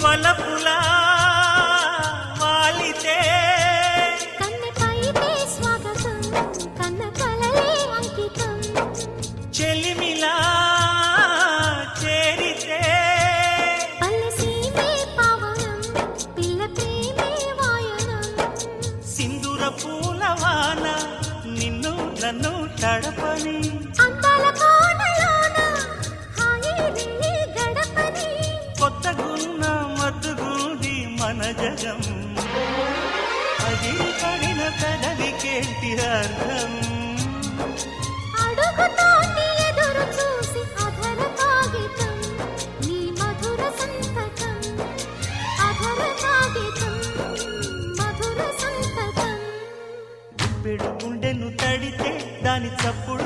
వలపులా వాలితే కన్నెపైతే స్వాగతం కన్న కలలే అంకితం చెలిమిలా చేరితే పల్లె సీమే పావనం పిల్ల ప్రేమే వాయనం సింధూర పూలవాన నిన్ను నన్ను తడపని అందాల కోనలోన హాయి నీ గడపని కొత్తగున్న మత్తుగుంది మన జగం అది పడిన పెదవికేంటి అర్థం అడుగుతోటి ఎదురు చూసి అధర కాగితం నీ మధుర సంతకం అధర కాగితం మధుర సంతకం గుప్పెడు గుండెను తడితే దాని చప్పుడు